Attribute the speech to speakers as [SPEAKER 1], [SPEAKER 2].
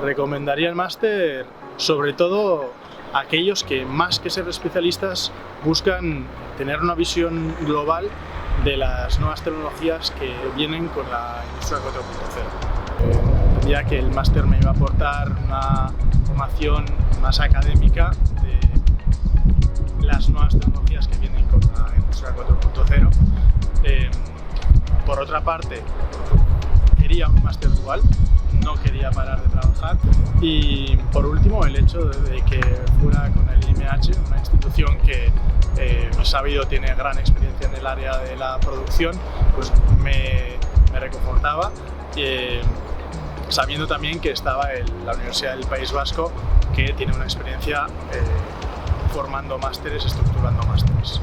[SPEAKER 1] Recomendaría el máster sobre todo a aquellos que, más que ser especialistas, buscan tener una visión global de las nuevas tecnologías que vienen con la industria 4.0. Entendía que el máster me iba a aportar una formación más académica de las nuevas tecnologías que vienen con la industria 4.0. Por otra parte, quería un máster dual, no quería parar de trabajar, y por último el hecho de que fuera con el IMH, una institución que he sabido tiene gran experiencia en el área de la producción, pues me reconfortaba, sabiendo también que estaba la Universidad del País Vasco, que tiene una experiencia formando másteres, estructurando másteres.